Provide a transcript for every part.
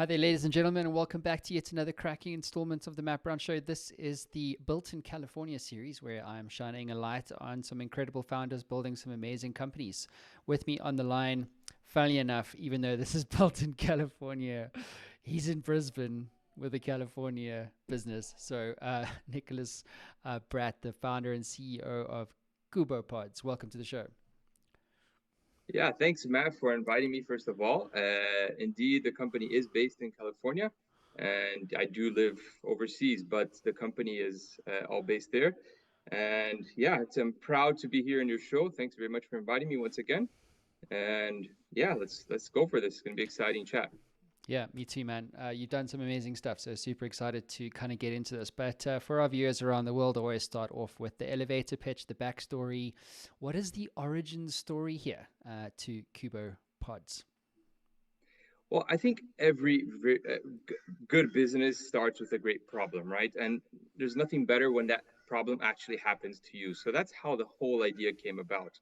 Hi there, ladies and gentlemen, and welcome back to yet another cracking installment of the Matt Brown Show. This is the Built in California series where I'm shining a light on some incredible founders building some amazing companies. With me on the line, funnily enough, even though this is built in California, he's in Brisbane with a California business. So, Nicolas Blatt, the founder and CEO of Kubo Pods. Welcome to the show. Yeah, thanks, Matt, for inviting me, first of all. Indeed, the company is based in California, and I do live overseas, but the company is all based there. And yeah, I'm proud to be here in your show. Thanks very much for inviting me once again. And yeah, let's go for this. It's going to be an exciting chat. Yeah, me too, man. You've done some amazing stuff, so super excited to kind of get into this. But for our viewers around the world, I always start off with the elevator pitch, the backstory. What is the origin story here to Kubo Pods? Well, I think every good business starts with a great problem, right? And there's nothing better when that problem actually happens to you. So that's how the whole idea came about.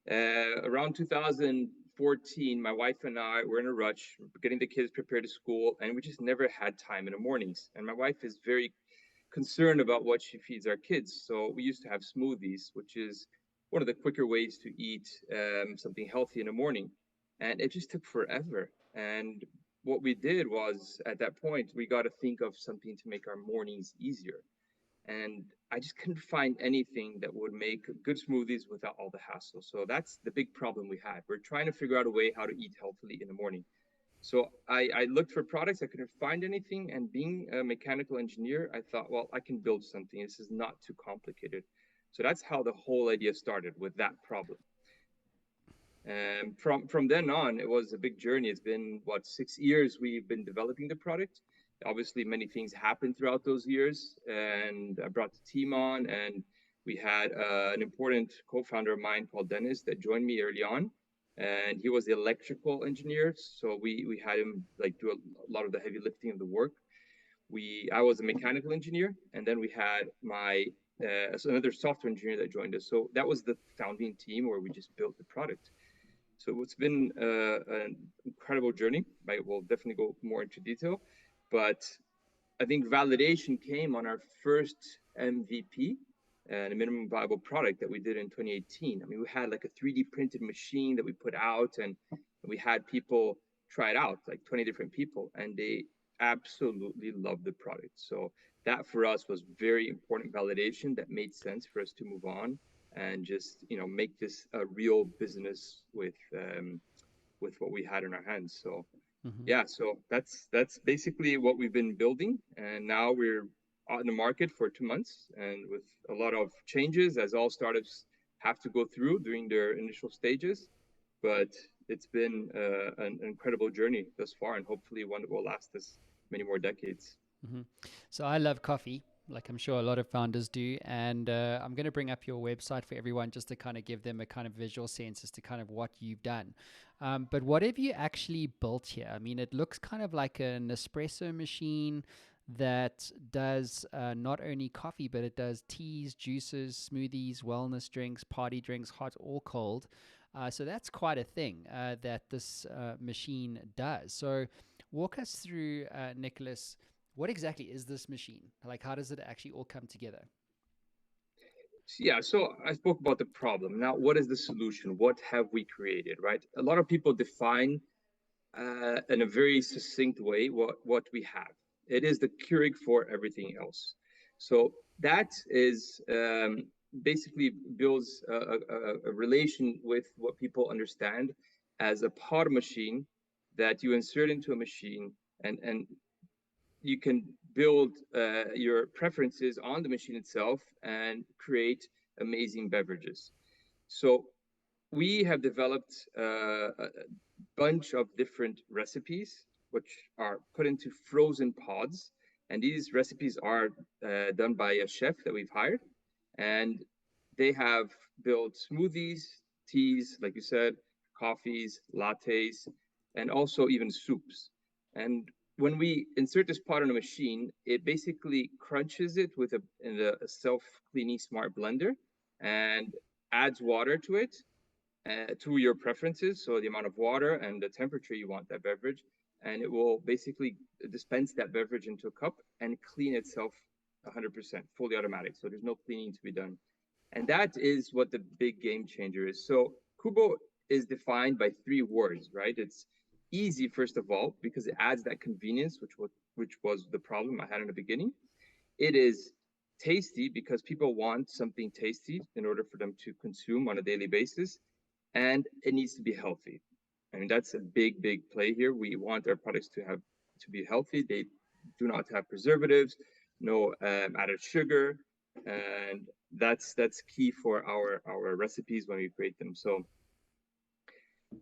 Around 2014, my wife and I were in a rush, getting the kids prepared to school, and we just never had time in the mornings. And my wife is very concerned about what she feeds our kids. So we used to have smoothies, which is one of the quicker ways to eat something healthy in the morning. And it just took forever. And what we did was, at that point, we got to think of something to make our mornings easier. And I just couldn't find anything that would make good smoothies without all the hassle. So that's the big problem we had. We're trying to figure out a way how to eat healthily in the morning. So I looked for products. I couldn't find anything. And being a mechanical engineer, I thought, well, I can build something. This is not too complicated. So that's how the whole idea started, with that problem. And from then on, it was a big journey. It's been, what, 6 years we've been developing the product. Obviously, many things happened throughout those years, and I brought the team on, and we had an important co-founder of mine called Dennis that joined me early on, and he was the electrical engineer. So we had him like do a lot of the heavy lifting of the work. I was a mechanical engineer, and then we had another software engineer that joined us. So that was the founding team where we just built the product. So it's been an incredible journey. I will definitely go more into detail, but I think validation came on our first MVP, and a minimum viable product that we did in 2018. I mean, we had like a 3D printed machine that we put out, and we had people try it out, like 20 different people, and they absolutely loved the product. So that for us was very important validation that made sense for us to move on and just make this a real business with what we had in our hands. So yeah, so that's basically what we've been building, and now we're out in the market for 2 months, and with a lot of changes, as all startups have to go through during their initial stages. But it's been an incredible journey thus far, and hopefully one that will last us many more decades. So I love coffee, like I'm sure a lot of founders do. And I'm going to bring up your website for everyone just to kind of give them a kind of visual sense as to kind of what you've done. But what have you actually built here? I mean, it looks kind of like an espresso machine that does not only coffee, but it does teas, juices, smoothies, wellness drinks, party drinks, hot or cold. So that's quite a thing that this machine does. So walk us through, Nicholas, what exactly is this machine? Like, how does it actually all come together? Yeah, so I spoke about the problem. Now, what is the solution? What have we created, right? A lot of people define in a very succinct way what we have. It is the Keurig for everything else. So that is basically builds a relation with what people understand as a pod machine that you insert into a machine, and you can build your preferences on the machine itself and create amazing beverages. So we have developed a bunch of different recipes, which are put into frozen pods. And these recipes are done by a chef that we've hired. And they have built smoothies, teas, like you said, coffees, lattes, and also even soups. And when we insert this pod in a machine, it basically crunches it with a self-cleaning smart blender and adds water to it to your preferences, so the amount of water and the temperature you want that beverage, and it will basically dispense that beverage into a cup and clean itself 100%, fully automatic. So there's no cleaning to be done. And that is what the big game changer is. So Kubo is defined by three words, right? It's easy, first of all, because it adds that convenience, which was the problem I had in the beginning. It is tasty because people want something tasty in order for them to consume on a daily basis, and it needs to be healthy. I mean, that's a big, big play here. We want our products to be healthy. They do not have preservatives, no added sugar, and that's key for our recipes when we create them. So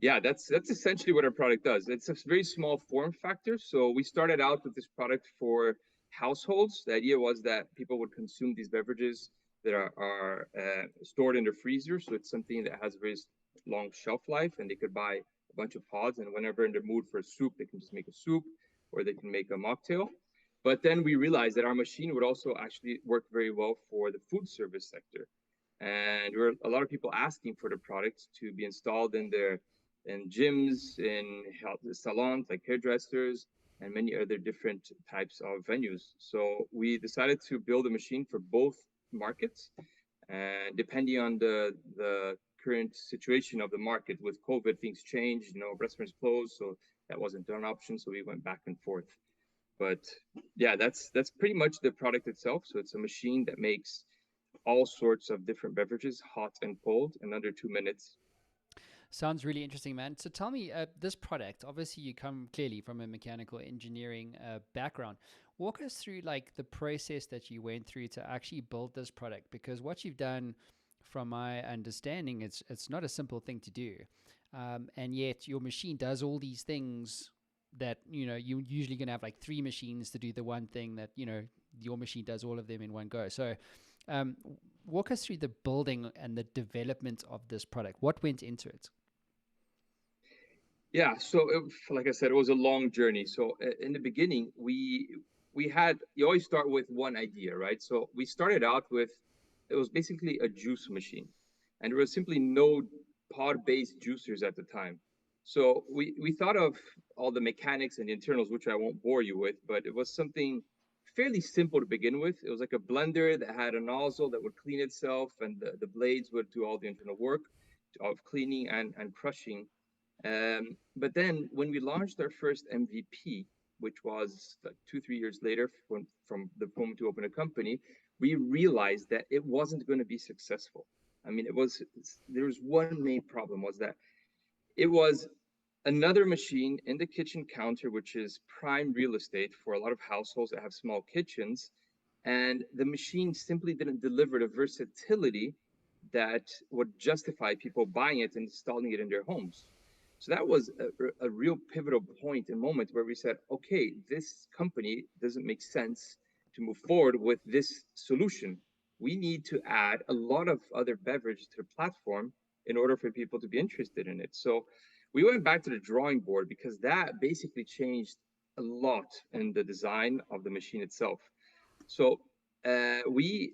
yeah, that's essentially what our product does. It's a very small form factor. So we started out with this product for households. The idea was that people would consume these beverages that are stored in their freezer. So it's something that has a very long shelf life, and they could buy a bunch of pods. And whenever in the mood for a soup, they can just make a soup, or they can make a mocktail. But then we realized that our machine would also actually work very well for the food service sector. And there were a lot of people asking for the product to be installed in gyms, in health salons like hairdressers, and many other different types of venues. So we decided to build a machine for both markets, and depending on the current situation of the market with COVID, things changed. Restaurants closed, so that wasn't an option. So we went back and forth. But yeah, that's pretty much the product itself. So it's a machine that makes all sorts of different beverages, hot and cold, in under 2 minutes. Sounds really interesting, man. So tell me, this product, obviously you come clearly from a mechanical engineering background. Walk us through like the process that you went through to actually build this product, because what you've done, from my understanding, it's not a simple thing to do. And yet your machine does all these things that, you're usually going to have like three machines to do the one thing that, your machine does all of them in one go. So um, walk us through the building and the development of this product. What went into it? Yeah, so like I said, it was a long journey. So in the beginning, we had you always start with one idea, right? So we started out with it was basically a juice machine, and there was simply no pod-based juicers at the time. So we thought of all the mechanics and the internals, which I won't bore you with, but it was something fairly simple to begin with. It was like a blender that had a nozzle that would clean itself, and the blades would do all the internal work of cleaning and crushing. But then when we launched our first MVP, which was like 2, 3 years later from the moment to open a company, we realized that it wasn't going to be successful. I mean, there was one main problem, was that it was another machine in the kitchen counter, which is prime real estate for a lot of households that have small kitchens. And the machine simply didn't deliver the versatility that would justify people buying it and installing it in their homes. So that was a real pivotal point and moment where we said, okay, this company doesn't make sense to move forward with this solution. We need to add a lot of other beverage to the platform in order for people to be interested in it. So we went back to the drawing board because that basically changed a lot in the design of the machine itself. So we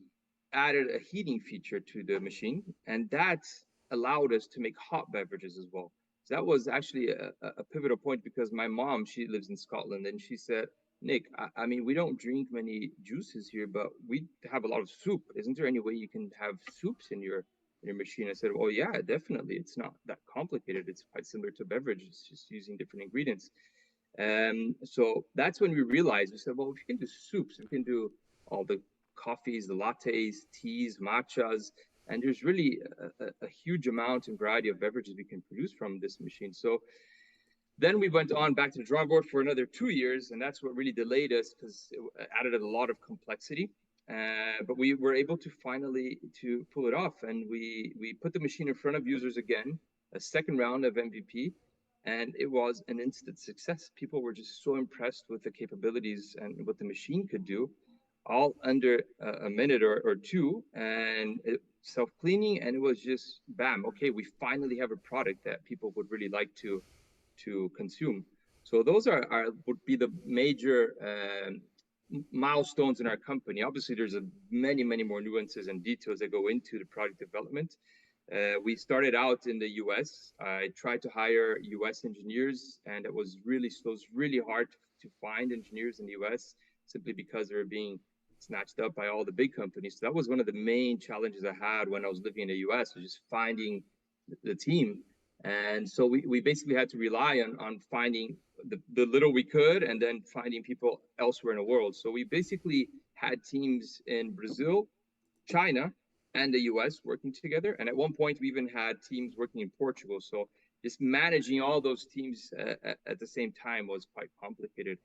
added a heating feature to the machine, and that allowed us to make hot beverages as well. So that was actually a pivotal point because my mom, she lives in Scotland, and she said, Nick, I mean, we don't drink many juices here, but we have a lot of soup. Isn't there any way you can have soups in your machine? I said, well, yeah, definitely. It's not that complicated. It's quite similar to beverage. It's just using different ingredients. So that's when we realized, we said, well, if you can do soups, we can do all the coffees, the lattes, teas, matchas, and there's really a huge amount and variety of beverages we can produce from this machine. So then we went on back to the drawing board for another 2 years, and that's what really delayed us because it added a lot of complexity. But we were able to finally to pull it off, and we put the machine in front of users again, a second round of MVP, and it was an instant success. People were just so impressed with the capabilities and what the machine could do, all under a minute or two, and self-cleaning, and it was just bam. Okay, we finally have a product that people would really like to consume. So those would be the major milestones in our company. Obviously, there's many more nuances and details that go into the product development. We started out in the US. I tried to hire US engineers, and it was really hard to find engineers in the US simply because they were being snatched up by all the big companies. So that was one of the main challenges I had when I was living in the US, was just finding the team. And so we basically had to rely on finding the little we could and then finding people elsewhere in the world. So we basically had teams in Brazil, China, and the US working together. And at one point, we even had teams working in Portugal. So just managing all those teams at the same time was quite complicated.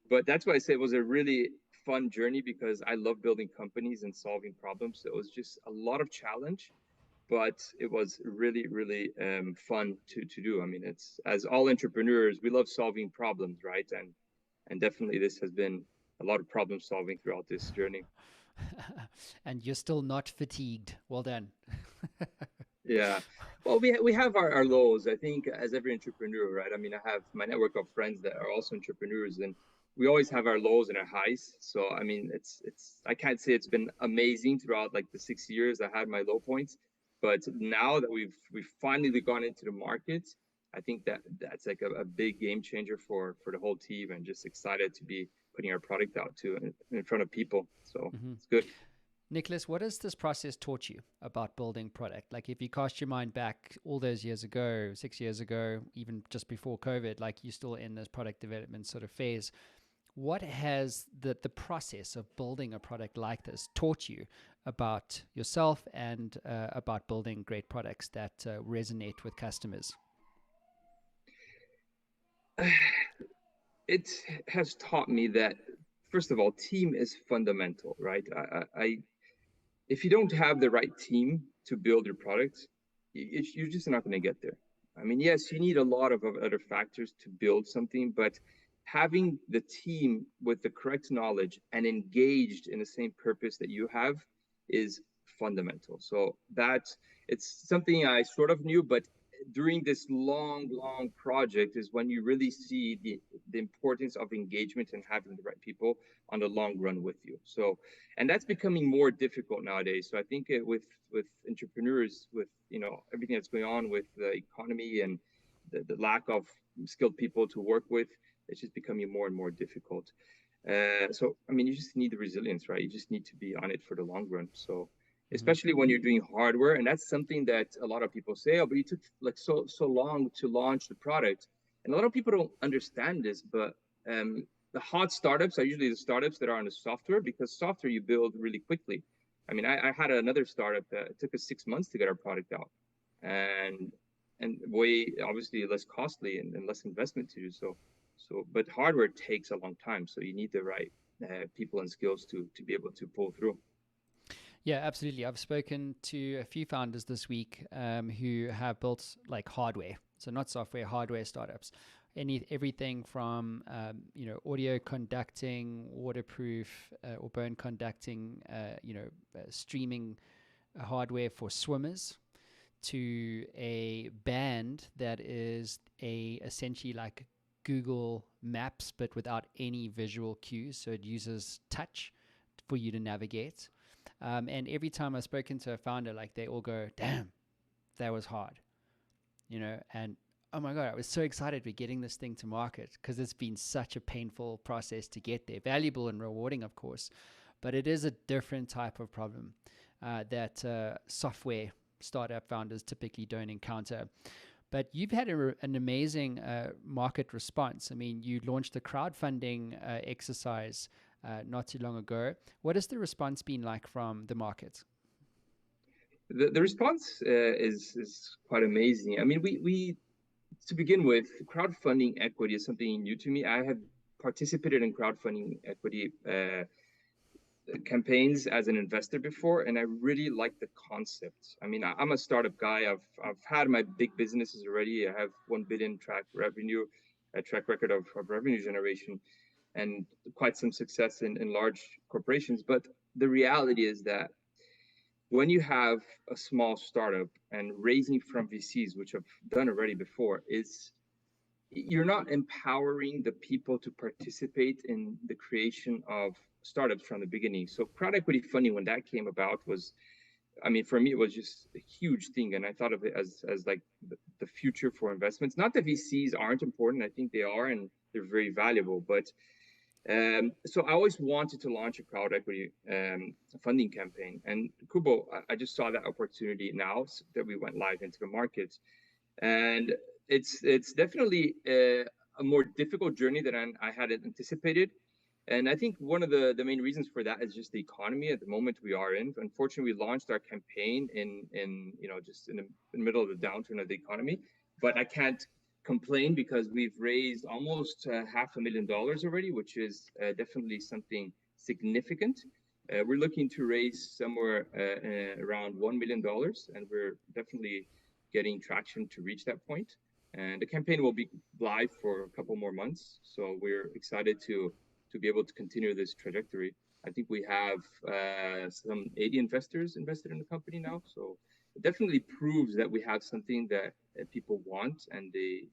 But that's why I say it was a really fun journey, because I love building companies and solving problems. So it was just a lot of challenge, but it was really, really fun to do. I mean, it's, as all entrepreneurs, we love solving problems, right? And definitely this has been a lot of problem solving throughout this journey. And you're still not fatigued. Well done. Yeah. Well, we have our lows, I think, as every entrepreneur, right? I mean, I have my network of friends that are also entrepreneurs, and we always have our lows and our highs. So, I mean, it's I can't say it's been amazing throughout like the 6 years I had my low points, but now that we've finally gone into the market, I think that's like a big game changer for the whole team, and just excited to be putting our product out to in front of people. So Hmm. it's good. Nicholas, what has this process taught you about building product? Like, if you cast your mind back all those years ago, 6 years ago, even just before COVID, like you're still in this product development sort of phase, what has the process of building a product like this taught you about yourself and about building great products that resonate with customers? It has taught me that, first of all, team is fundamental, right? If you don't have the right team to build your product, you're just not going to get there. I mean, yes, you need a lot of other factors to build something, but having the team with the correct knowledge and engaged in the same purpose that you have is fundamental. So that, it's something I sort of knew, but during this long project is when you really see the importance of engagement and having the right people on the long run with you. So, and that's becoming more difficult nowadays. So I think with entrepreneurs, with everything that's going on with the economy and the lack of skilled people to work with, it's just becoming more and more difficult. So I mean, you just need the resilience, right? You just need to be on it for the long run. So Mm-hmm. especially when you're doing hardware, and that's something that a lot of people say, oh, but you took like so long to launch the product. And a lot of people don't understand this, but the hot startups are usually the startups that are on the software, because software you build really quickly. I mean, I had another startup that it took us 6 months to get our product out, and way obviously less costly and less investment to do so. So, but hardware takes a long time, so you need the right people and skills to be able to pull through. Yeah, absolutely. I've spoken to a few founders this week who have built like hardware, so not software, hardware startups. Everything from audio conducting, waterproof or burn conducting, streaming hardware for swimmers, to a band that is essentially like Google Maps but without any visual cues, so it uses touch for you to navigate. And every time I've spoken to a founder, like they all go, "Damn, that was hard," and oh my God, I was so excited we're getting this thing to market, because it's been such a painful process to get there. Valuable and rewarding, of course, but it is a different type of problem that software startup founders typically don't encounter. But you've had an amazing market response. I mean, you launched the crowdfunding exercise not too long ago. What has the response been like from the market? The response is quite amazing. I mean, we to begin with, crowdfunding equity is something new to me. I have participated in crowdfunding equity campaigns as an investor before, and I really like the concept. I mean, I'm a startup guy. I've had my big businesses already. I have 1 billion track revenue, a track record of revenue generation, and quite some success in large corporations. But the reality is that when you have a small startup and raising from VCs, which I've done already before, is you're not empowering the people to participate in the creation of startups from the beginning. So crowd equity funding, when that came about, was I mean, for me, it was just a huge thing, and I thought of it as like the future for investments. Not that VCs aren't important; I think they are, and they're very valuable. But so I always wanted to launch a crowd equity funding campaign, and Kubo, I just saw that opportunity now that we went live into the market, and it's definitely a more difficult journey than I had anticipated. And I think one of the main reasons for that is just the economy at the moment we are in. Unfortunately, we launched our campaign in just in the middle of the downturn of the economy. But I can't complain because we've raised almost $500,000 already, which is definitely something significant. We're looking to raise somewhere around $1 million, and we're definitely getting traction to reach that point. And the campaign will be live for a couple more months, so we're excited to be able to continue this trajectory. I think we have some 80 investors invested in the company now, so it definitely proves that we have something that people want and they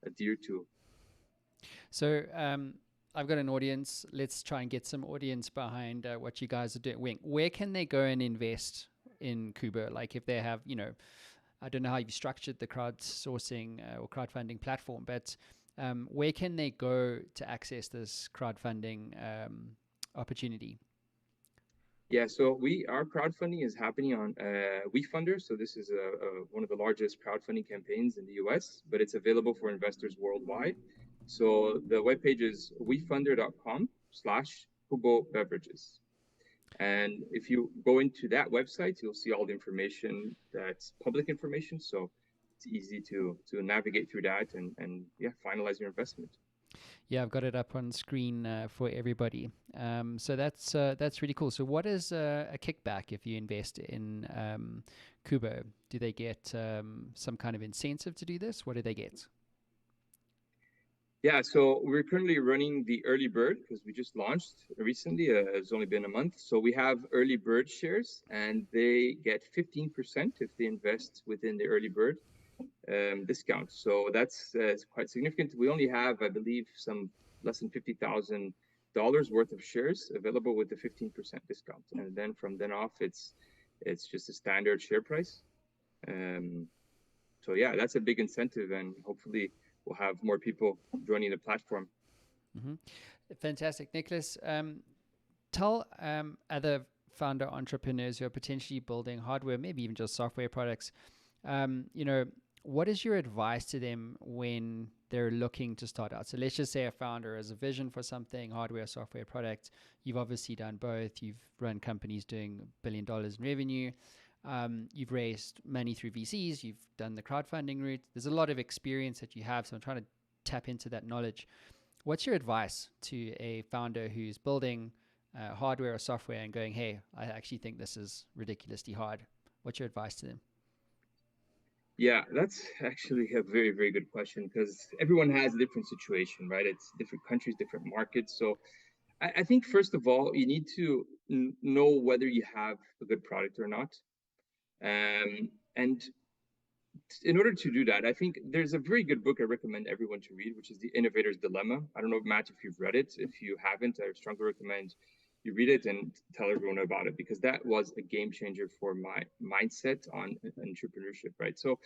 adhere to. So I've got an audience. Let's try and get some audience behind what you guys are doing. Where can they go and invest in Kubo? Like if they have, I don't know how you've structured the crowdsourcing or crowdfunding platform, but where can they go to access this crowdfunding opportunity? Yeah, so our crowdfunding is happening on WeFunder. So this is one of the largest crowdfunding campaigns in the US, but it's available for investors worldwide. So the webpage is wefunder.com/Kubo Beverages. And if you go into that website, you'll see all the information that's public information. So it's easy to navigate through that and yeah, finalize your investment. Yeah, I've got it up on screen for everybody. So that's really cool. So what is a kickback if you invest in Kubo? Do they get some kind of incentive to do this? What do they get? Yeah, so we're currently running the early bird because we just launched recently. It's only been a month. So we have early bird shares, and they get 15% if they invest within the early bird discount. So that's quite significant. We only have, I believe, some less than $50,000 worth of shares available with the 15% discount, and then from then off, it's just a standard share price. So yeah, that's a big incentive, and hopefully we'll have more people joining the platform. Mm-hmm. Fantastic, Nicolas. Tell other founder entrepreneurs who are potentially building hardware, maybe even just software products, what is your advice to them when they're looking to start out? So let's just say a founder has a vision for something, hardware, software product. You've obviously done both. You've run companies doing $1 billion in revenue. You've raised money through VCs. You've done the crowdfunding route. There's a lot of experience that you have. So I'm trying to tap into that knowledge. What's your advice to a founder who's building hardware or software and going, hey, I actually think this is ridiculously hard? What's your advice to them? Yeah, that's actually a very, very good question because everyone has a different situation, right? It's different countries, different markets. So I think, first of all, you need to know whether you have a good product or not. And in order to do that, I think there's a very good book I recommend everyone to read, which is The Innovator's Dilemma. I don't know, Matt, if you've read it. If you haven't, I strongly recommend you read it and tell everyone about it because that was a game changer for my mindset on entrepreneurship, right? So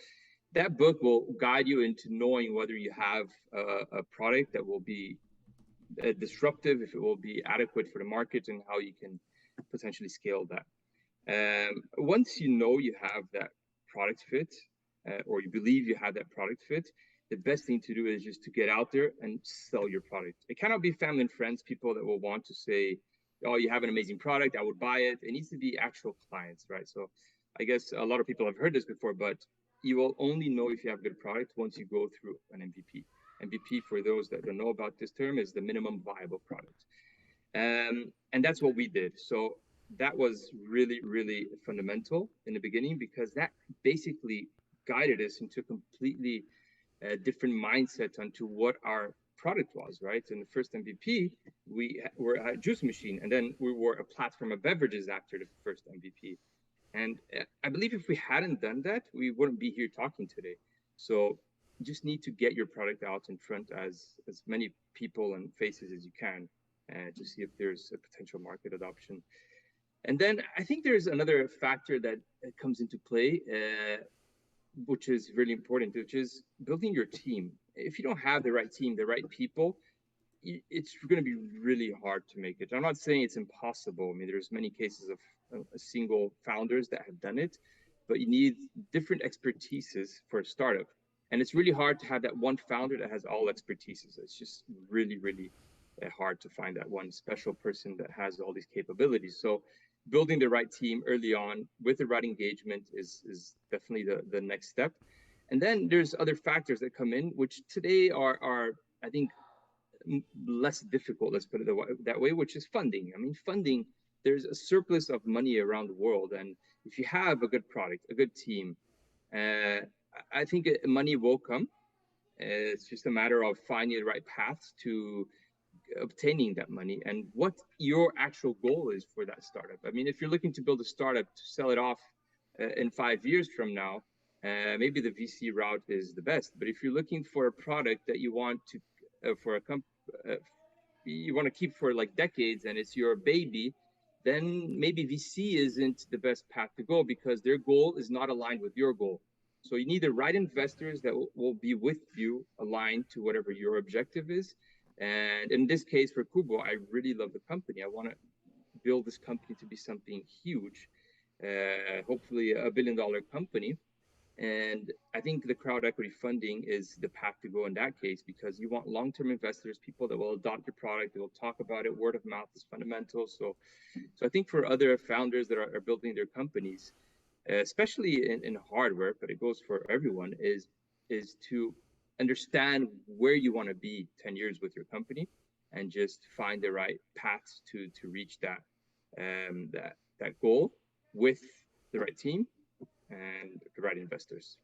that book will guide you into knowing whether you have a product that will be disruptive, if it will be adequate for the market, and how you can potentially scale that. Once you know you have that product fit, or you believe you have that product fit, the best thing to do is just to get out there and sell your product. It cannot be family and friends, people that will want to say, oh, you have an amazing product, I would buy it. It needs to be actual clients, right? So I guess a lot of people have heard this before, but you will only know if you have a good product once you go through an MVP. MVP, for those that don't know about this term, is the minimum viable product. And that's what we did. So that was really, really fundamental in the beginning because that basically guided us into a completely different mindset onto what our product was, right? In the first MVP, we were a juice machine, and then we were a platform of beverages after the first MVP. And I believe if we hadn't done that, we wouldn't be here talking today. So you just need to get your product out in front as many people and faces as you can to see if there's a potential market adoption. And then I think there's another factor that comes into play, which is really important, which is building your team. If you don't have the right team, the right people, it's going to be really hard to make it. I'm not saying it's impossible. I mean, there's many cases of single founders that have done it, but you need different expertises for a startup. And it's really hard to have that one founder that has all expertises. It's just really, really hard to find that one special person that has all these capabilities. So building the right team early on with the right engagement is definitely the next step. And then there's other factors that come in, which today are I think, less difficult, let's put it that way, which is funding. I mean, funding, there's a surplus of money around the world. And if you have a good product, a good team, I think money will come. It's just a matter of finding the right paths to obtaining that money and what your actual goal is for that startup. I mean, if you're looking to build a startup to sell it off in 5 years from now, maybe the VC route is the best. But if you're looking for a product that you want to, for a you want to keep for like decades and it's your baby, then maybe VC isn't the best path to go because their goal is not aligned with your goal. So you need the right investors that will be with you, aligned to whatever your objective is. And in this case for Kubo, I really love the company. I want to build this company to be something huge, hopefully $1 billion company. And I think the crowd equity funding is the path to go in that case, because you want long-term investors, people that will adopt your product, they will talk about it. Word of mouth is fundamental. So I think for other founders that are building their companies, especially in hardware, but it goes for everyone, is to understand where you want to be 10 years with your company and just find the right paths to reach that goal with the right team and the right investors.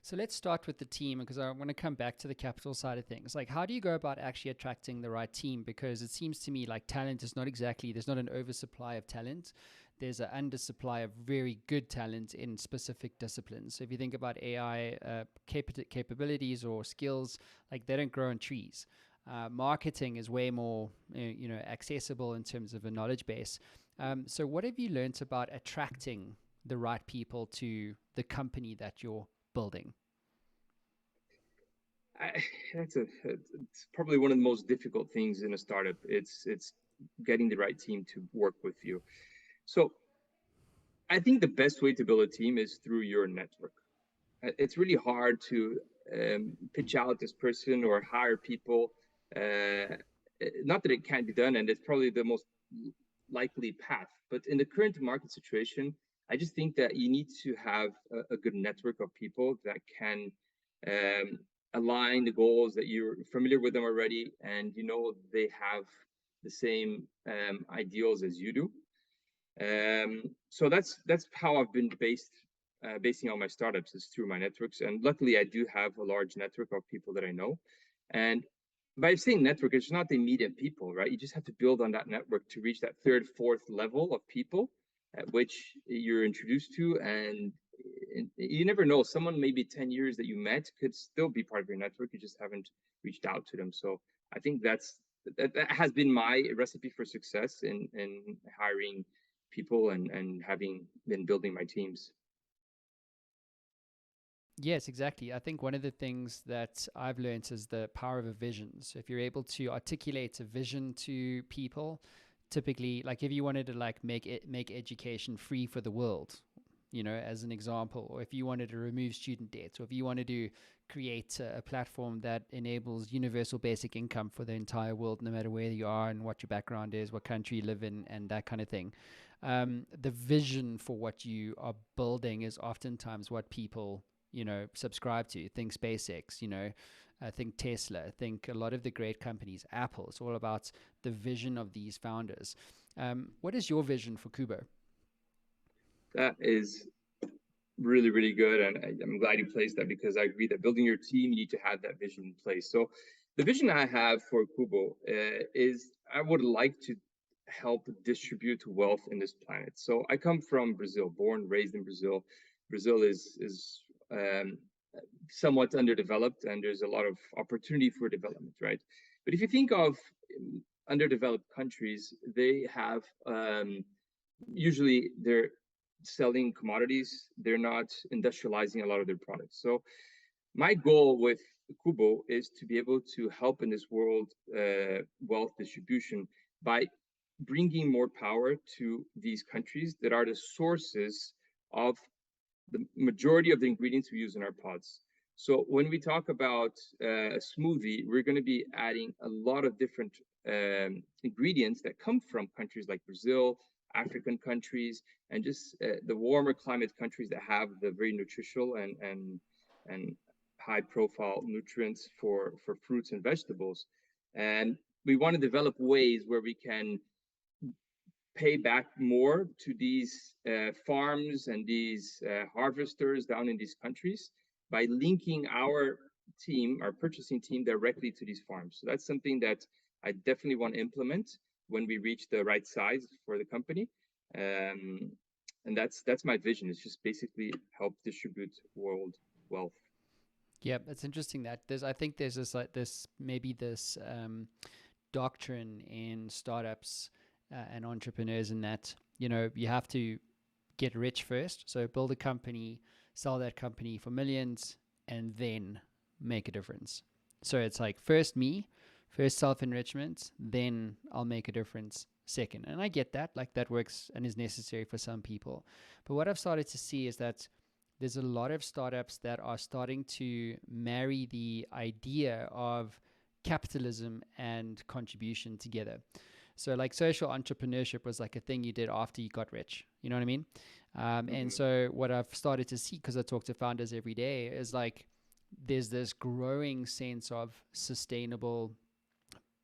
So let's start with the team, because I want to come back to the capital side of things. Like, how do you go about actually attracting the right team? Because it seems to me like talent is not exactly, there's not an oversupply of talent. There's an undersupply of very good talent in specific disciplines. So if you think about AI capabilities or skills, like they don't grow on trees. Marketing is way more, accessible in terms of a knowledge base. So what have you learned about attracting the right people to the company that you're building? It's probably one of the most difficult things in a startup. It's getting the right team to work with you. So I think the best way to build a team is through your network. It's really hard to pitch out this person or hire people. Not that it can't be done, and it's probably the most likely path. But in the current market situation, I just think that you need to have a good network of people that can align the goals, that you're familiar with them already, and they have the same ideals as you do. So that's how I've been basing all my startups, is through my networks. And luckily, I do have a large network of people that I know. And by saying network, it's not the immediate people, right? You just have to build on that network to reach that third, fourth level of people at which you're introduced to. And you never know, someone maybe 10 years that you met could still be part of your network. You just haven't reached out to them. So I think that has been my recipe for success in hiring people and having been building my teams. Yes, exactly. I think one of the things that I've learned is the power of a vision. So if you're able to articulate a vision to people, typically, like if you wanted to like make education free for the world, as an example, or if you wanted to remove student debt, or if you wanted to create a platform that enables universal basic income for the entire world, no matter where you are and what your background is, what country you live in, and that kind of thing. The vision for what you are building is oftentimes what people subscribe to. Think SpaceX, think Tesla, think a lot of the great companies, Apple. It's all about the vision of these founders. What is your vision for Kubo? That is really, really good. And I'm glad you placed that, because I agree that building your team, you need to have that vision in place. So the vision I have for Kubo is I would like to help distribute wealth in this planet. So I come from Brazil, born, raised in Brazil. Brazil is somewhat underdeveloped, and there's a lot of opportunity for development, right? But if you think of underdeveloped countries, they have usually they're selling commodities. They're not industrializing a lot of their products. So my goal with Kubo is to be able to help in this world wealth distribution by bringing more power to these countries that are the sources of the majority of the ingredients we use in our pods. So when we talk about a smoothie, we're going to be adding a lot of different ingredients that come from countries like Brazil, African countries, and just the warmer climate countries that have the very nutritional and high profile nutrients for fruits and vegetables. And we want to develop ways where we can pay back more to these farms and these harvesters down in these countries by linking our team, our purchasing team, directly to these farms. So that's something that I definitely want to implement when we reach the right size for the company. And that's my vision. It's just basically help distribute world wealth. Yeah, it's interesting that I think there's this like this maybe this doctrine in startups and entrepreneurs in that you have to get rich first. So build a company, sell that company for millions, and then make a difference. So it's like first me, first self enrichment, then I'll make a difference second. And I get that, like that works and is necessary for some people. But what I've started to see is that there's a lot of startups that are starting to marry the idea of capitalism and contribution together. So, like, social entrepreneurship was like a thing you did after you got rich. You know what I mean? And Mm-hmm. so, what I've started to see, because I talk to founders every day, is like there's this growing sense of sustainable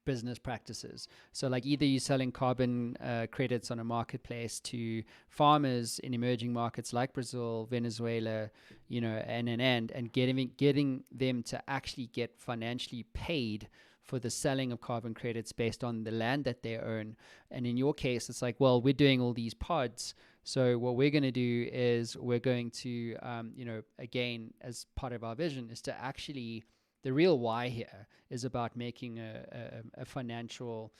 business practices. So, like, either you're selling carbon credits on a marketplace to farmers in emerging markets like Brazil, Venezuela, and getting them to actually get financially paid for the selling of carbon credits based on the land that they own. And in your case, it's like, well, we're doing all these pods. So what we're going to do is we're going to, again, as part of our vision, is to actually the real why here is about making a financial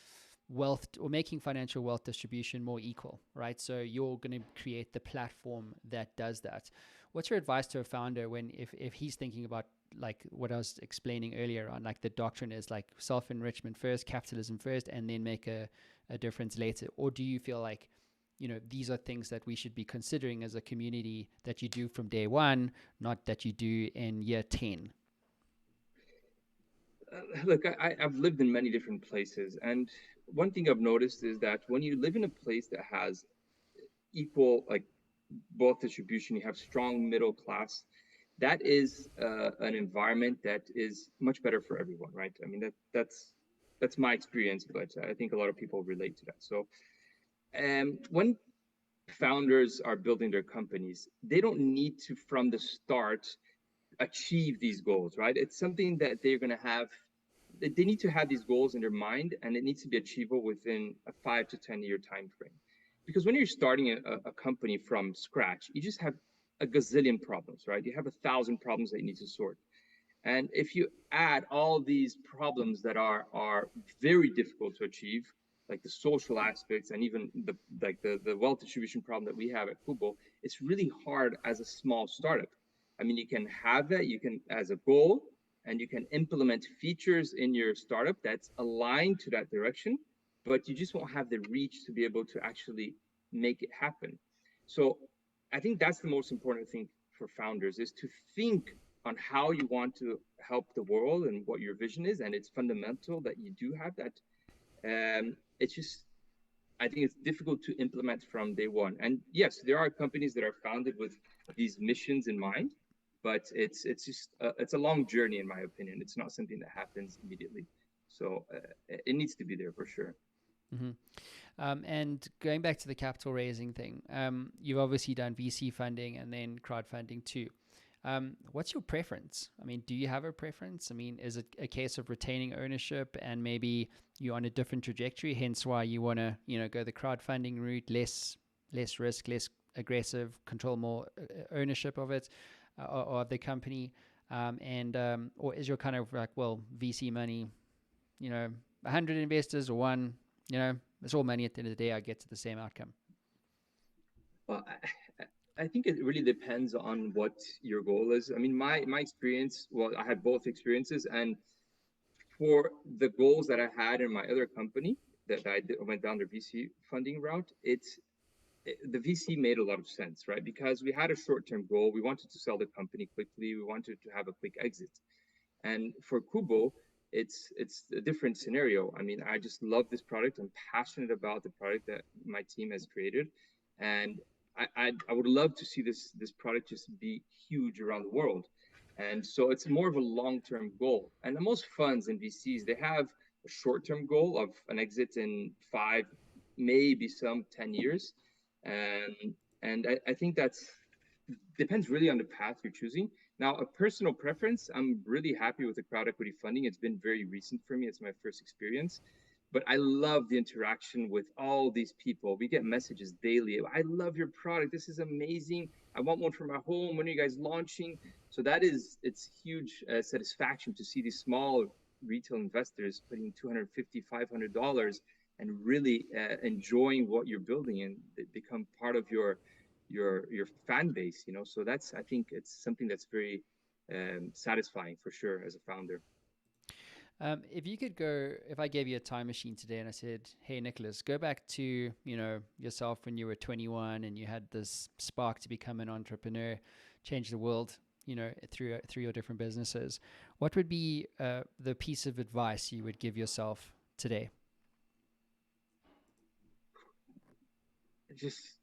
wealth or making financial wealth distribution more equal, right? So you're going to create the platform that does that. What's your advice to a founder when if he's thinking about like what I was explaining earlier on, like the doctrine is like self-enrichment first, capitalism first, and then make a difference later? Or do you feel like these are things that we should be considering as a community that you do from day one, not that you do in year 10? Look, I've lived in many different places, and one thing I've noticed is that when you live in a place that has equal, like, wealth distribution, you have strong middle class, that is an environment that is much better for everyone, right? I mean, that's my experience, but I think a lot of people relate to that. So, when founders are building their companies, they don't need to, from the start, achieve these goals, right? It's something that they're going to have. They need to have these goals in their mind, and it needs to be achievable within a 5 to 10 year time frame. Because when you're starting a company from scratch, you just have a gazillion problems, right? You have 1,000 problems that you need to sort. And if you add all these problems that are very difficult to achieve, like the social aspects and even the wealth distribution problem that we have at Kubo, it's really hard as a small startup. I mean, you can have that, you can as a goal, and you can implement features in your startup that's aligned to that direction, but you just won't have the reach to be able to actually make it happen. So I think that's the most important thing for founders is to think on how you want to help the world and what your vision is, and it's fundamental that you do have that. It's just I think it's difficult to implement from day one. And yes, there are companies that are founded with these missions in mind, but it's a long journey in my opinion. It's not something that happens immediately, so it needs to be there for sure. Mm-hmm. And going back to the capital raising thing, you've obviously done VC funding and then crowdfunding too. What's your preference? I mean, do you have a preference? I mean, is it a case of retaining ownership and maybe you're on a different trajectory, hence why you want to, go the crowdfunding route, less risk, less aggressive, control more ownership of it or of the company, or is your kind of like, well, VC money, 100 investors or one, it's all money at the end of the day. I get to the same outcome. Well, I think it really depends on what your goal is. I mean, my experience, well, I had both experiences, and for the goals that I had in my other company that went down the VC funding route, the VC made a lot of sense, right? Because we had a short-term goal. We wanted to sell the company quickly. We wanted to have a quick exit. And for Kubo, it's a different scenario. I mean, I just love this product. I'm passionate about the product that my team has created, and I would love to see this product just be huge around the world. And so it's more of a long-term goal. And the most funds in VCs, they have a short-term goal of an exit in 5, maybe some 10 years. And I think that's depends really on the path you're choosing. Now, a personal preference, I'm really happy with the crowd equity funding. It's been very recent for me. It's my first experience. But I love the interaction with all these people. We get messages daily. I love your product. This is amazing. I want one for my home. When are you guys launching? So it's huge satisfaction to see these small retail investors putting $250, $500 and really enjoying what you're building and become part of your fan base, you know. So that's, I think it's something that's very satisfying for sure as a founder. If you could go, if I gave you a time machine today and I said, "Hey, Nicholas, go back to yourself when you were 21 and you had this spark to become an entrepreneur, change the world, through your different businesses," what would be the piece of advice you would give yourself today? Just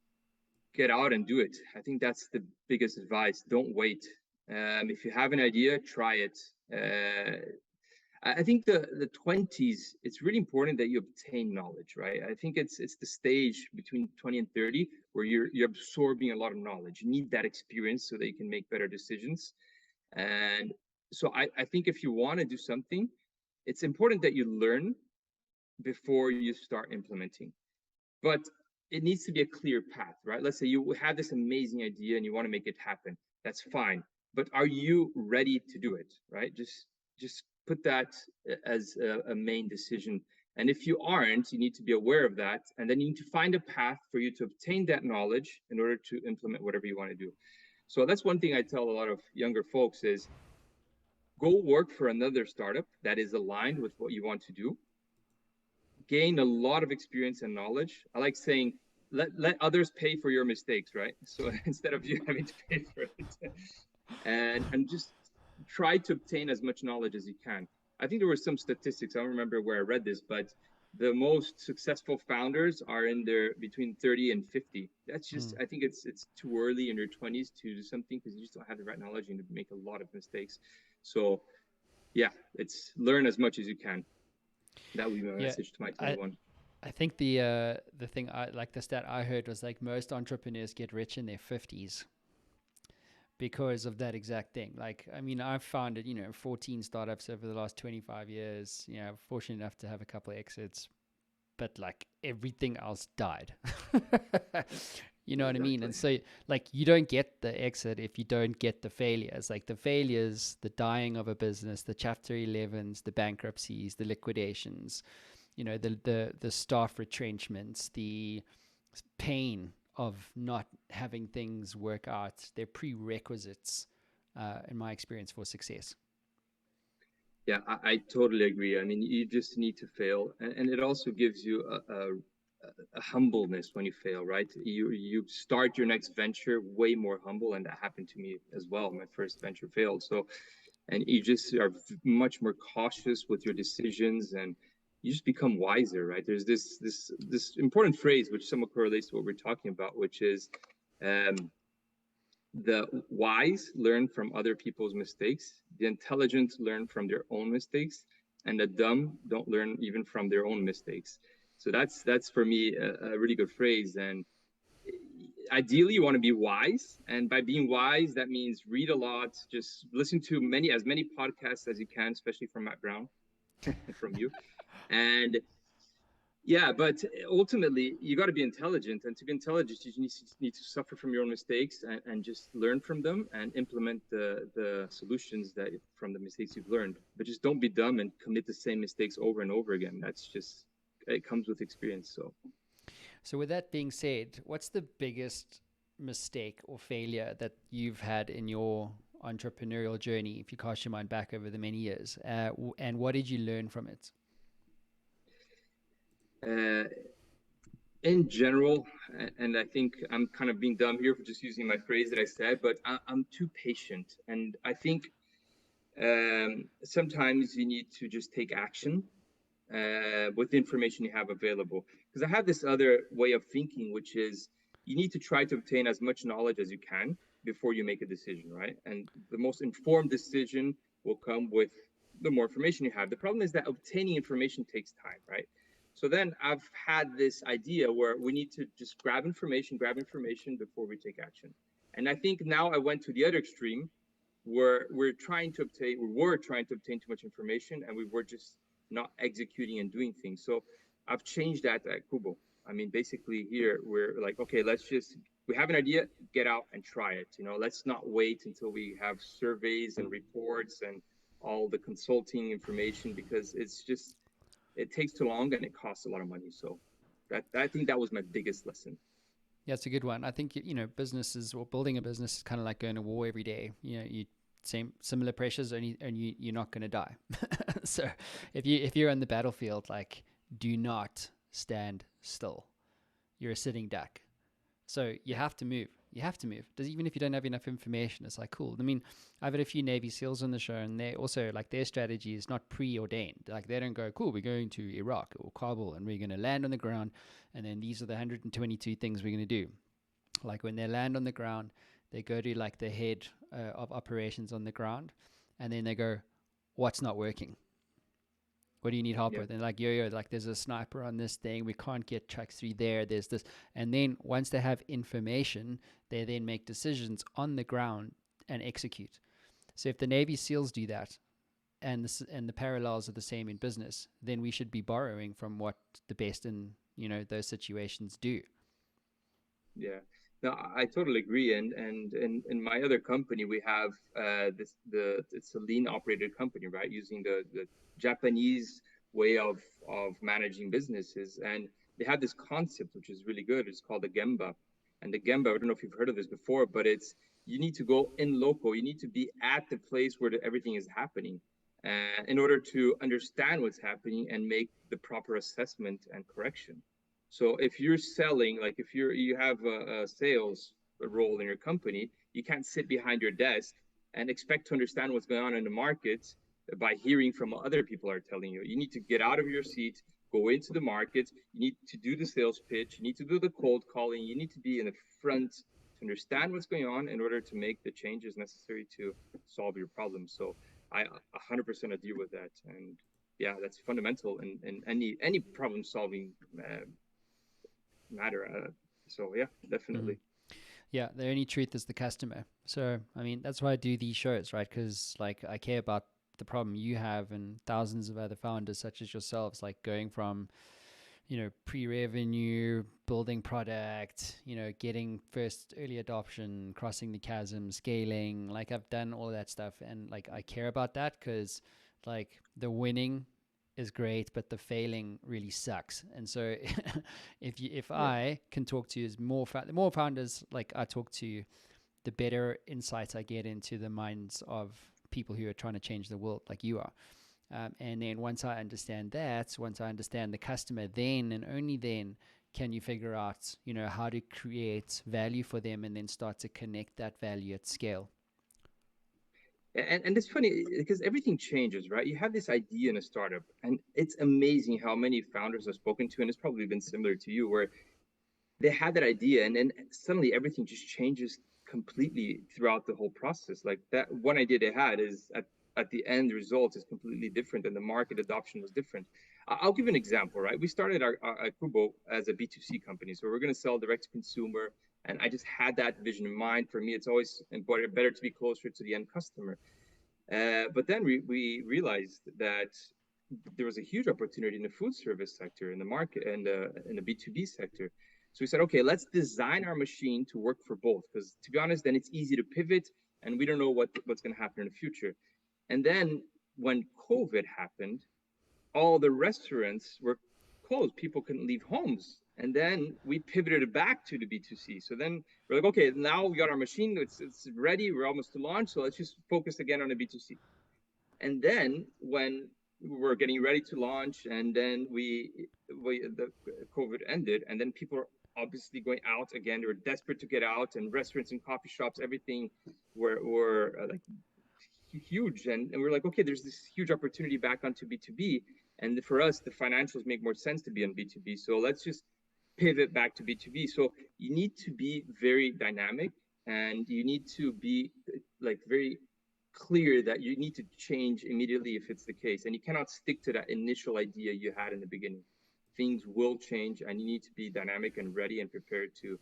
get out and do it. I think that's the biggest advice. Don't wait. If you have an idea, try it. I think the 20s, it's really important that you obtain knowledge, right? I think it's the stage between 20 and 30 where you're absorbing a lot of knowledge. You need that experience so that you can make better decisions. And so I think if you want to do something, it's important that you learn before you start implementing. But it needs to be a clear path, right? Let's say you have this amazing idea and you want to make it happen. That's fine. But are you ready to do it, right? Just put that as a main decision. And if you aren't, you need to be aware of that. And then you need to find a path for you to obtain that knowledge in order to implement whatever you want to do. So that's one thing I tell a lot of younger folks is go work for another startup that is aligned with what you want to do. Gain a lot of experience and knowledge. I like saying, let others pay for your mistakes, right? So instead of you having to pay for it, and just try to obtain as much knowledge as you can. I think there were some statistics. I don't remember where I read this, but the most successful founders are in their between 30 and 50. That's just, I think it's too early in your 20s to do something because you just don't have the right knowledge and you make a lot of mistakes. So yeah, it's learn as much as you can. That would be my message to my 21. I think the thing the stat I heard was like most entrepreneurs get rich in their 50s because of that exact thing. Like, I mean, I've founded 14 startups over the last 25 years. Fortunate enough to have a couple of exits, but like everything else died. You know what I mean? And so, like, you don't get the exit if you don't get the failures. Like the failures, the dying of a business, the Chapter 11s, the bankruptcies, the liquidations, the staff retrenchments, the pain of not having things work out. They're prerequisites, in my experience, for success. Yeah, I totally agree. I mean, you just need to fail, and it also gives you a humbleness when you fail, right? You start your next venture way more humble, and that happened to me as well. My first venture failed, so and you just are much more cautious with your decisions, and you just become wiser, right? There's this important phrase which somewhat correlates to what we're talking about, which is the wise learn from other people's mistakes, the intelligent learn from their own mistakes, and the dumb don't learn even from their own mistakes. So that's for me a really good phrase. And ideally you want to be wise, and by being wise that means read a lot, just listen to as many podcasts as you can, especially from Matt Brown from you. And yeah, but ultimately you got to be intelligent, and to be intelligent you need to suffer from your own mistakes and just learn from them and implement the solutions that from the mistakes you've learned. But just don't be dumb and commit the same mistakes over and over again. That's just, it comes with experience. So with that being said, what's the biggest mistake or failure that you've had in your entrepreneurial journey, if you cast your mind back over the many years, and what did you learn from it? Uh, in general, and I think I'm kind of being dumb here for just using my phrase that I said, but I'm too patient. And I think sometimes you need to just take action with the information you have available. Because I have this other way of thinking, which is you need to try to obtain as much knowledge as you can before you make a decision, right? And the most informed decision will come with the more information you have. The problem is that obtaining information takes time, right? So then I've had this idea where we need to just grab information before we take action. And I think now I went to the other extreme where we were trying to obtain too much information and we were just not executing and doing things. So I've changed that at Kubo. I mean, basically here we're like, okay, we have an idea, get out and try it. Let's not wait until we have surveys and reports and all the consulting information because it takes too long and it costs a lot of money. So I think that was my biggest lesson. Yeah, it's a good one. I think businesses or building a business is kind of like going to war every day. You similar pressures, and you're not going to die. So if you're on the battlefield, like, do not stand still. You're a sitting duck. So you have to move. You have to move. Even if you don't have enough information, it's like, cool. I mean, I've had a few Navy SEALs on the show, and they also, like, their strategy is not preordained. Like, they don't go, cool, we're going to Iraq or Kabul, and we're going to land on the ground, and then these are the 122 things we're going to do. Like, when they land on the ground, they go to, like, the head of operations on the ground, and then they go, what's not working? What do you need help Yeah. with? And like, yo, like, there's a sniper on this thing. We can't get trucks through there. There's this. And then once they have information, they then make decisions on the ground and execute. So if the Navy SEALs do that, and the parallels are the same in business, then we should be borrowing from what the best in those situations do. Yeah. No, I totally agree. And in my other company, we have it's a lean operated company, right? Using the Japanese way of managing businesses, and they have this concept which is really good. It's called the Gemba, and the Gemba. I don't know if you've heard of this before, but it's you need to go in loco. You need to be at the place where everything is happening, in order to understand what's happening and make the proper assessment and correction. So if you're selling, like if you have a sales role in your company, you can't sit behind your desk and expect to understand what's going on in the market by hearing from what other people are telling you. You need to get out of your seat, go into the market. You need to do the sales pitch. You need to do the cold calling. You need to be in the front to understand what's going on in order to make the changes necessary to solve your problem. So I 100% agree with that. And yeah, that's fundamental in any problem solving matter. So yeah, definitely. Mm. Yeah, the only truth is the customer. So, I mean, that's why I do these shows, right? Because, like, I care about the problem you have and thousands of other founders such as yourselves, like going from, pre-revenue, building product, getting first early adoption, crossing the chasm, scaling. Like, I've done all that stuff, and like, I care about that because, like, the winning is great, but the failing really sucks. And so, if Yeah. I can talk to the more founders like I talk to, the better insights I get into the minds of people who are trying to change the world, like you are. And then once I understand the customer, then and only then can you figure out, how to create value for them and then start to connect that value at scale. And it's funny because everything changes, right? You have this idea in a startup, and it's amazing how many founders I've spoken to, and it's probably been similar to you, where they had that idea, and then suddenly everything just changes completely throughout the whole process. Like that one idea they had is at the end result is completely different, and the market adoption was different. I'll give an example, right? We started our Kubo as a B2C company, so we're going to sell direct to consumer, and I just had that vision in mind. For me, it's always important, better to be closer to the end customer. But then we realized that there was a huge opportunity in the food service sector, in the market, and in the B2B sector. So we said, okay, let's design our machine to work for both. Because to be honest, then it's easy to pivot, and we don't know what's going to happen in the future. And then when COVID happened, all the restaurants were closed. People couldn't leave homes. And then we pivoted it back to the B2C. So then we're like, okay, now we got our machine, it's ready, we're almost to launch, so let's just focus again on the B2C. And then when we were getting ready to launch, and then the COVID ended, and then people are obviously going out again. They were desperate to get out, and restaurants and coffee shops, everything were like huge. And we're like, okay, there's this huge opportunity back onto B2B. And for us, the financials make more sense to be on B2B. So let's just pivot back to B2B. So you need to be very dynamic, and you need to be like very clear that you need to change immediately if it's the case. And you cannot stick to that initial idea you had in the beginning. Things will change, and you need to be dynamic and ready and prepared to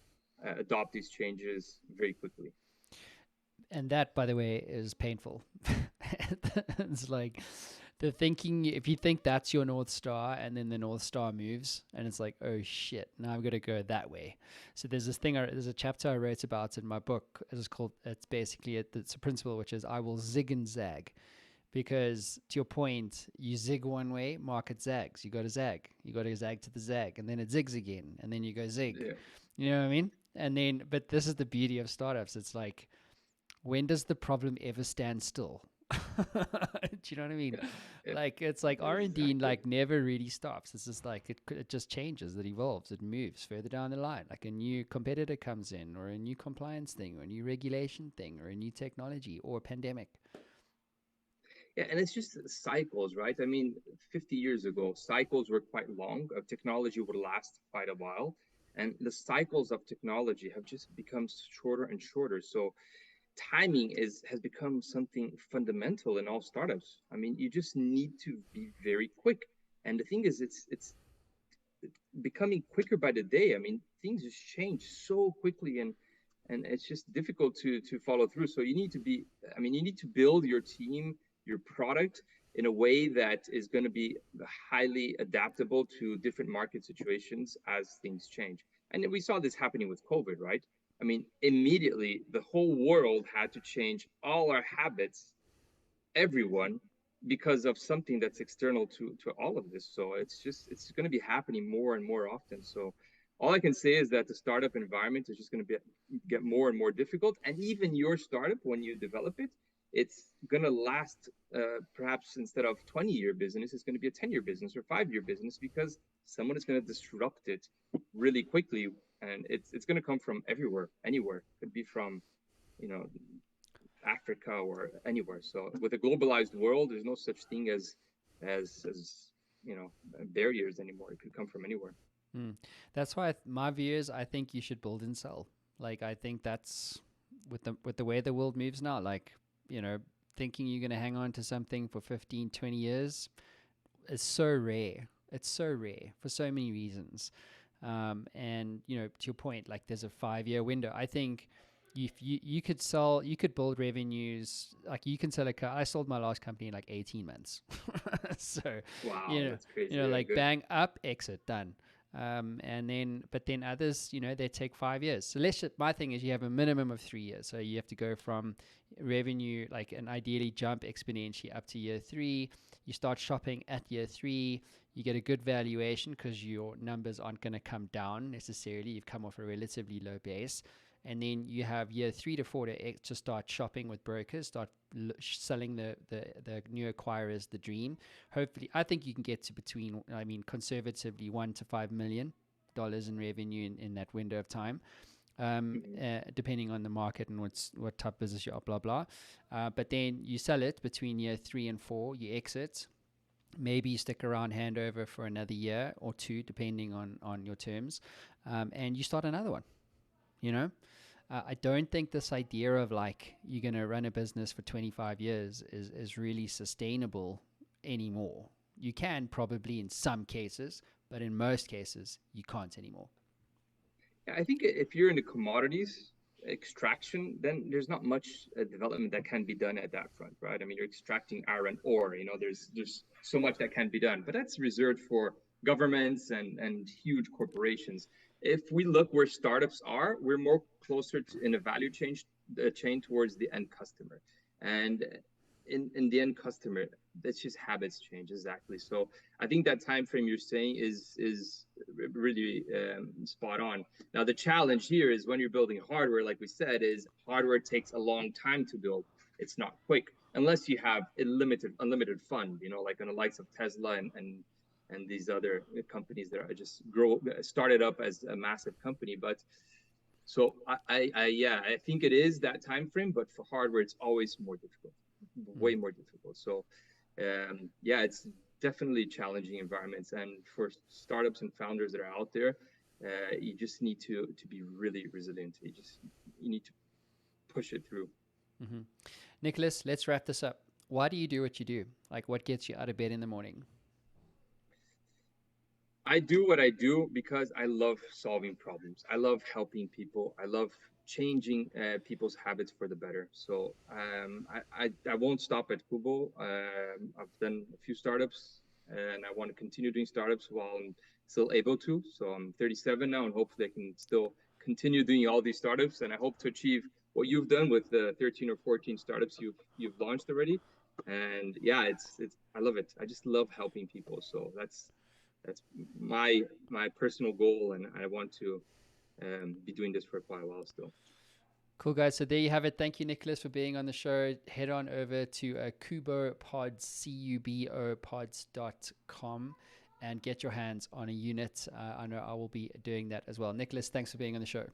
adopt these changes very quickly. And that, by the way, is painful. It's like the thinking, if you think that's your North Star and then the North Star moves and it's like, oh shit, now I've got to go that way. So there's this thing, there's a chapter I wrote about in my book. It's called, it's basically, it's a principle, which is I will zig and zag. Because to your point, you zig one way, market zags. You got to zag. You got to zag to the zag, and then it zigs again, and then you go zig. Yeah. You know what I mean? And then, but this is the beauty of startups. It's like, when does the problem ever stand still? Do you know what I mean? Yeah. Like it's like R&D Exactly. like never really stops. It's just like it just changes, it evolves, it moves further down the line. Like a new competitor comes in, or a new compliance thing, or a new regulation thing, or a new technology, or a pandemic. Yeah, and it's just cycles, right? I mean, 50 years ago, cycles were quite long. Technology would last quite a while, and the cycles of technology have just become shorter and shorter. So timing has become something fundamental in all startups. I mean, you just need to be very quick. And the thing is, it's becoming quicker by the day. I mean, things just change so quickly, and it's just difficult to follow through. So you need to be, I mean, you need to build your team, your product in a way that is going to be highly adaptable to different market situations as things change. And we saw this happening with COVID, right? I mean, immediately the whole world had to change all our habits, everyone, because of something that's external to all of this. So it's going to be happening more and more often. So all I can say is that the startup environment is just going to get more and more difficult. And even your startup, when you develop it, it's going to last, perhaps instead of 20-year business, it's going to be a 10-year business or 5-year business, because someone is going to disrupt it really quickly. And it's going to come from everywhere, anywhere. It could be from, you know, Africa or anywhere. So with a globalized world, there's no such thing as you know, barriers anymore. It could come from anywhere. Mm. That's why my view is I think you should build and sell. Like I think that's with the way the world moves now. Like you know, thinking you're going to hang on to something for 15, 20 years is so rare. It's so rare for so many reasons. And you know, to your point, like there's a 5-year window. I think you could sell, you could build revenues. Like you can sell a car. I sold my last company in like 18 months. So, Wow, that's crazy. Yeah, like good. bang up, exit, done. And then, but then others, you know, they take 5 years. So my thing is you have a minimum of 3 years. So you have to go from revenue, like, and ideally jump exponentially up to year 3. You start shopping at year 3. You get a good valuation because your numbers aren't going to come down necessarily. You've come off a relatively low base. And then you have year 3 to 4 to start shopping with brokers, start selling the new acquirers the dream. Hopefully, I think you can get to between, I mean, conservatively $1 to $5 million in revenue in that window of time. Mm-hmm. Depending on the market and what type of business you are, blah, blah. But then you sell it between year 3 and 4, you exit. Maybe you stick around handover for another year or 2, depending on your terms, and you start another one, you know? I don't think this idea of like you're going to run a business for 25 years is really sustainable anymore. You can probably in some cases, but in most cases, you can't anymore. Yeah, I think if you're in the commodities extraction, then there's not much development that can be done at that front, right? I mean, you're extracting iron ore. You know, there's so much that can be done, but that's reserved for governments and huge corporations. If we look where startups are, we're more closer to, in a value chain towards the end customer, and in the end customer. that's just habits change. Exactly. So I think that time frame you're saying is really spot on. Now the challenge here is when you're building hardware, like we said, is hardware takes a long time to build. It's not quick unless you have unlimited fund, like on the likes of Tesla and these other companies that are just started up as a massive company. But so yeah, I think it is that time frame, but for hardware, it's always more difficult, way more difficult. So yeah, it's definitely challenging environments, and for startups and founders that are out there, you just need to be really resilient. You need to push it through. Mm-hmm. Nicolas, let's wrap this up. Why do you do what you do? Like, what gets you out of bed in the morning? I do what I do because I love solving problems. I love helping people. I love changing people's habits for the better. So I won't stop at Kubo. I've done a few startups, and I want to continue doing startups while I'm still able to. So I'm 37 now, and hopefully I can still continue doing all these startups. And I hope to achieve what you've done with the 13 or 14 startups you've launched already. And yeah, it's I love it. I just love helping people. So that's my personal goal, and I want to be doing this for quite a while still. Cool, guys. So there you have it. Thank you, Nicolas, for being on the show. Head on over to Kubo Pods, CUBO pods.com, and get your hands on a unit. I know I will be doing that as well. Nicolas, thanks for being on the show.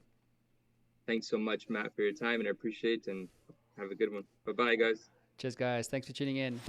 Thanks so much, Matt, for your time, and I appreciate it, and have a good one. Bye-bye, guys. Cheers, guys. Thanks for tuning in.